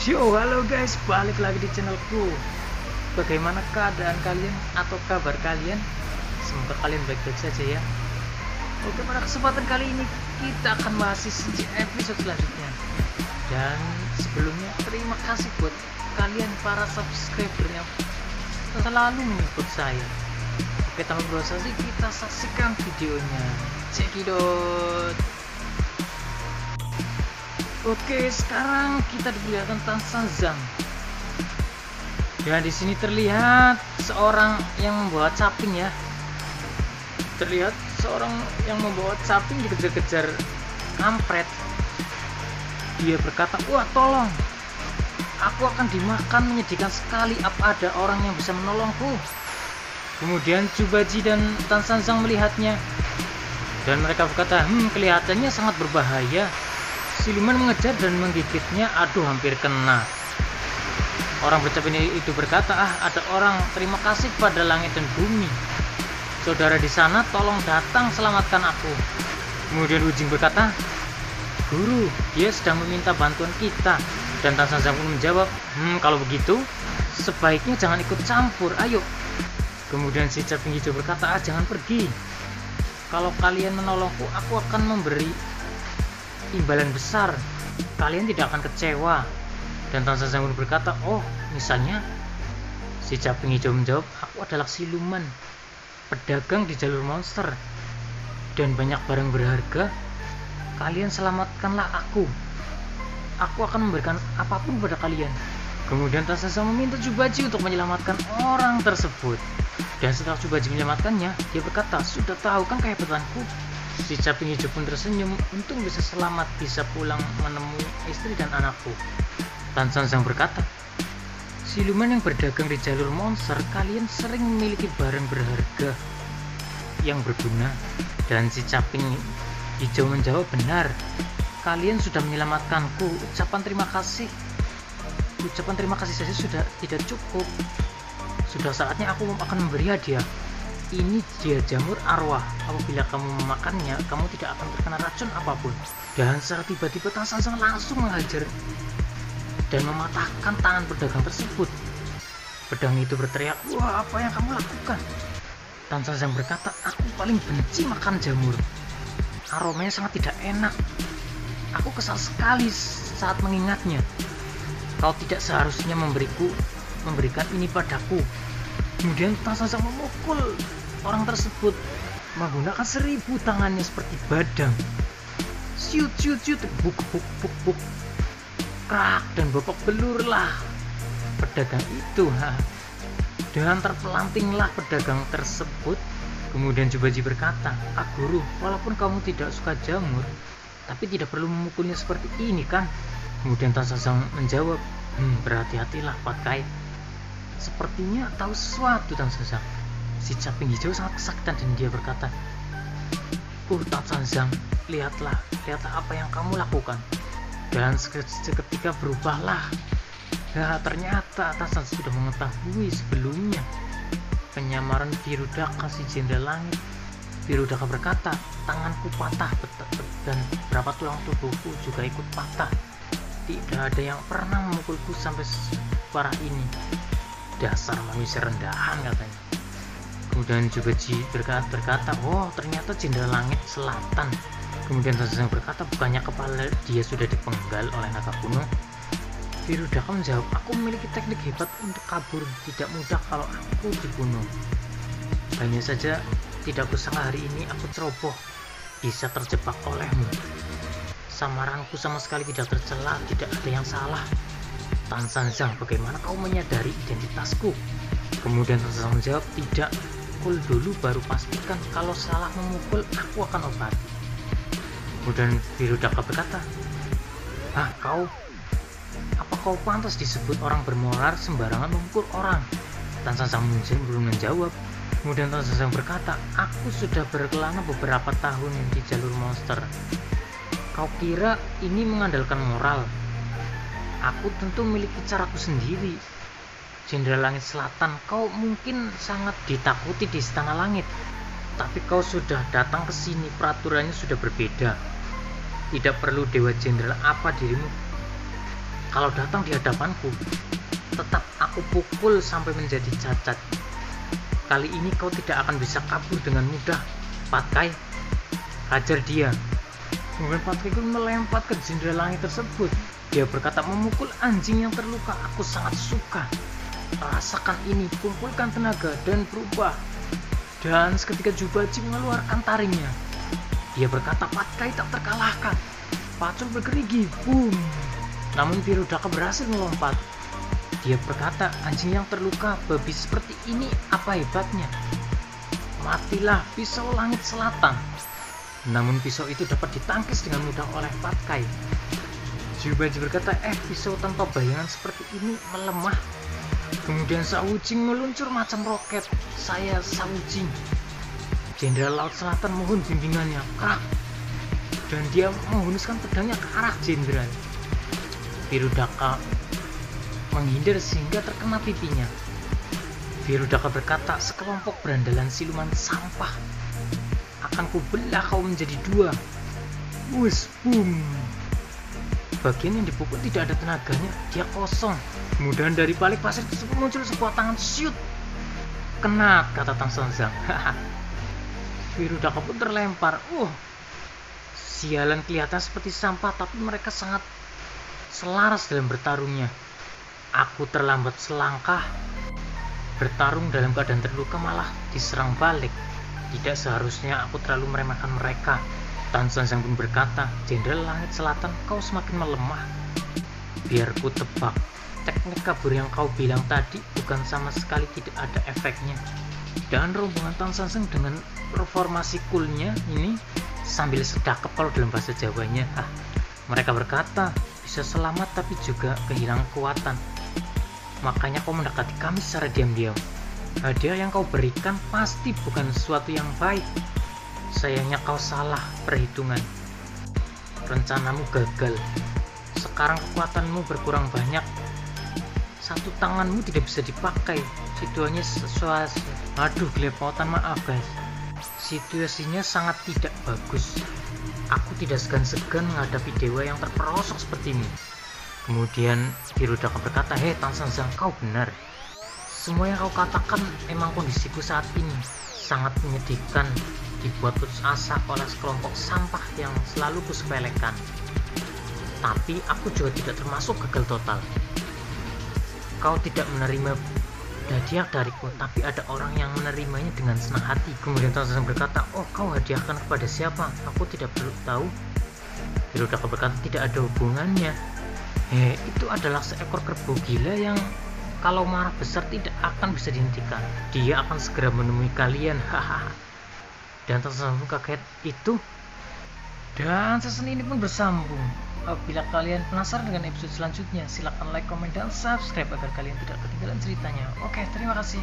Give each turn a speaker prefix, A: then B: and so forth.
A: Yo, halo guys, balik lagi di channelku. Bagaimana keadaan kalian atau kabar kalian? Semoga kalian baik-baik saja ya. Oke, pada kesempatan kali ini kita akan bahas episode selanjutnya. Dan sebelumnya terima kasih buat kalian para subscriber yang selalu mengikut saya. Oke, tanpa berbahasa basi kita saksikan videonya. Cekidot. Oke, sekarang kita diperlihatkan Tan Zhang. Ya, di sini terlihat seorang yang membawa caping ya. Terlihat seorang yang membawa caping dikejar-kejar kampret. Dia berkata, "Wah, tolong. Aku akan dimakan, menyedihkan sekali. Apa ada orang yang bisa menolongku?" Kemudian Chubaji dan Tan Zhang melihatnya. Dan mereka berkata, kelihatannya sangat berbahaya. Siluman mengejar dan menggigitnya. Aduh, hampir kena. Orang bercaping itu berkata, ada orang, terima kasih pada langit dan bumi. Saudara di sana, tolong datang selamatkan aku. Kemudian Wu Jing berkata, Guru, dia sedang meminta bantuan kita. Dan Tan Zhang pun menjawab, kalau begitu sebaiknya jangan ikut campur, ayo. Kemudian si caping hijau berkata, jangan pergi. Kalau kalian menolongku, aku akan memberi imbalan besar. Kalian tidak akan kecewa. Dan Tan Zhang pun berkata, oh, misalnya. Si caping hijau menjawab, aku adalah siluman, pedagang di jalur monster, dan banyak barang berharga. Kalian selamatkanlah aku. Aku akan memberikan apapun pada kalian. Kemudian Tan Zhang meminta Chubaji untuk menyelamatkan orang tersebut. Dan setelah Chubaji menyelamatkannya, dia berkata, sudah tahu kan kehebatanku? Si caping hijau pun tersenyum, untung bisa selamat, bisa pulang menemui istri dan anakku. Tan Zhang berkata, siluman yang berdagang di jalur monster, kalian sering memiliki barang berharga yang berguna. Dan si caping hijau menjawab, benar, kalian sudah menyelamatkanku. Ucapan terima kasih saja sudah tidak cukup. Sudah saatnya aku akan memberi hadiah. Ini dia jamur arwah. Apabila kamu memakannya, kamu tidak akan terkena racun apapun. Dan secara tiba-tiba Tan Zhang langsung menghajar dan mematahkan tangan pedagang tersebut. Pedang itu berteriak, wah, apa yang kamu lakukan? Tan Zhang berkata, aku paling benci makan jamur. Aromanya sangat tidak enak. Aku kesal sekali saat mengingatnya. Kau tidak seharusnya memberikan ini padaku. Kemudian Tan Zhang memukul orang tersebut menggunakan 1000 tangannya seperti badang. Siut, buk, krak, dan babak belurlah pedagang itu. Dan terpelantinglah pedagang tersebut. Kemudian Chubaji berkata, Guru, walaupun kamu tidak suka jamur, tapi tidak perlu memukulnya seperti ini kan? Kemudian Tan Zhang menjawab, berhati-hatilah Pat Kai. Sepertinya tahu sesuatu Tan Zhang. Si caping hijau sangat kesakitan dan dia berkata, Tan Zhang, lihatlah apa yang kamu lakukan. Dan seketika berubahlah. Ternyata Tan Zhang sudah mengetahui sebelumnya penyamaran Virudaka, si jenderal langit. Virudaka berkata, tanganku patah dan beberapa tulang tubuhku juga ikut patah. Tidak ada yang pernah memukulku sampai separah ini. Dasar manusia rendahan, katanya. Kemudian Chubaji berkata, oh, ternyata jenderal langit selatan. Kemudian Tan Zhang berkata, bukannya kepala dia sudah dipenggal oleh naga kuno? Virudaka menjawab, aku memiliki teknik hebat untuk kabur. Tidak mudah kalau aku dibunuh. Hanya saja tidak kusangka hari ini aku ceroboh, bisa terjebak olehmu. Samaranku sama sekali tidak tercela, tidak ada yang salah. Tan Zhang, bagaimana kau menyadari identitasku? Kemudian Tan Zhang menjawab, tidak, pukul dulu baru pastikan. Kalau salah memukul, aku akan obati. Kemudian Virudaka berkata, apa kau pantas disebut orang bermoral sembarangan memukul orang? Tan Zhang belum menjawab. Kemudian Tan Zhang berkata, aku sudah berkelana beberapa tahun di jalur monster. Kau kira ini mengandalkan moral? Aku tentu memiliki caraku sendiri. Jenderal Langit Selatan, kau mungkin sangat ditakuti di Istana Langit. Tapi kau sudah datang ke sini, peraturannya sudah berbeda. Tidak perlu Dewa Jenderal apa dirimu. Kalau datang di hadapanku, tetap aku pukul sampai menjadi cacat. Kali ini kau tidak akan bisa kabur dengan mudah, Patkai. Hajar dia. Kemudian Patkai pun melempar ke jendela langit tersebut. Dia berkata, memukul anjing yang terluka, aku sangat suka. Rasakan ini, kumpulkan tenaga dan berubah. Dan seketika Jubaji mengeluarkan taringnya. Dia berkata, Patkai tak terkalahkan. Pacul bergerigi, boom. Namun Virudaka berhasil melompat. Dia berkata, anjing yang terluka, babi seperti ini apa hebatnya? Matilah pisau langit selatan. Namun pisau itu dapat ditangkis dengan mudah oleh Patkai. Jubaji berkata, pisau tanpa bayangan seperti ini melemah. Kemudian Saujing meluncur macam roket. Saya Saujing. Jenderal Laut Selatan mohon bimbingannya. Krak. Dan dia menghunuskan pedangnya ke arah jenderal. Virudaka menghindar sehingga terkena pipinya. Virudaka berkata, sekelompok berandalan siluman sampah. Akan kubelah kau menjadi dua. Wus, boom. Bagian yang dipukul tidak ada tenaganya, dia kosong. Kemudian dari balik pasir tersebut muncul sebuah tangan, shoot. Kena, kata Tang Songzang. Virudaka pun terlempar. Sialan, kelihatan seperti sampah, tapi mereka sangat selaras dalam bertarungnya. Aku terlambat selangkah. Bertarung dalam keadaan terluka malah diserang balik. Tidak seharusnya aku terlalu meremehkan mereka. Tang Songzang pun berkata, Jenderal Langit Selatan, kau semakin melemah. Biar ku tebak, teknik kabur yang kau bilang tadi bukan sama sekali tidak ada efeknya. Dan rombongan Tang Songzang dengan reformasi coolnya ini sambil sedakap kalau dalam bahasa Jawanya. Mereka berkata, bisa selamat tapi juga kehilangan kekuatan. Makanya kau mendekati kami secara diam-diam. Hadiah yang kau berikan pasti bukan sesuatu yang baik. Sayangnya kau salah perhitungan. Rencanamu gagal. Sekarang kekuatanmu berkurang banyak. Satu tanganmu tidak bisa dipakai. Situasinya sesuatu. Aduh, gelepotan, maaf guys. Situasinya sangat tidak bagus. Aku tidak segan-segan menghadapi dewa yang terperosok sepertimu. Kemudian Virudaka berkata, hei Tang Songzang, kau benar. Semua yang kau katakan emang kondisiku saat ini sangat menyedihkan, dibuat putus asa oleh sekelompok sampah yang selalu kusepelekan. Tapi aku juga tidak termasuk gagal total. Kau tidak menerima hadiah dariku, tapi ada orang yang menerimanya dengan senang hati. Kemudian Tang Songzang berkata, kau hadiahkan kepada siapa? Aku tidak perlu tahu. Virudaka berkata, tidak ada hubungannya. Itu adalah seekor kerbau gila yang kalau marah besar tidak akan bisa dihentikan. Dia akan segera menemui kalian. Dan Tang Songzang kaget itu. Dan season ini pun bersambung. Bila kalian penasaran dengan episode selanjutnya, silahkan like, komen, dan subscribe agar kalian tidak ketinggalan ceritanya. Oke, terima kasih.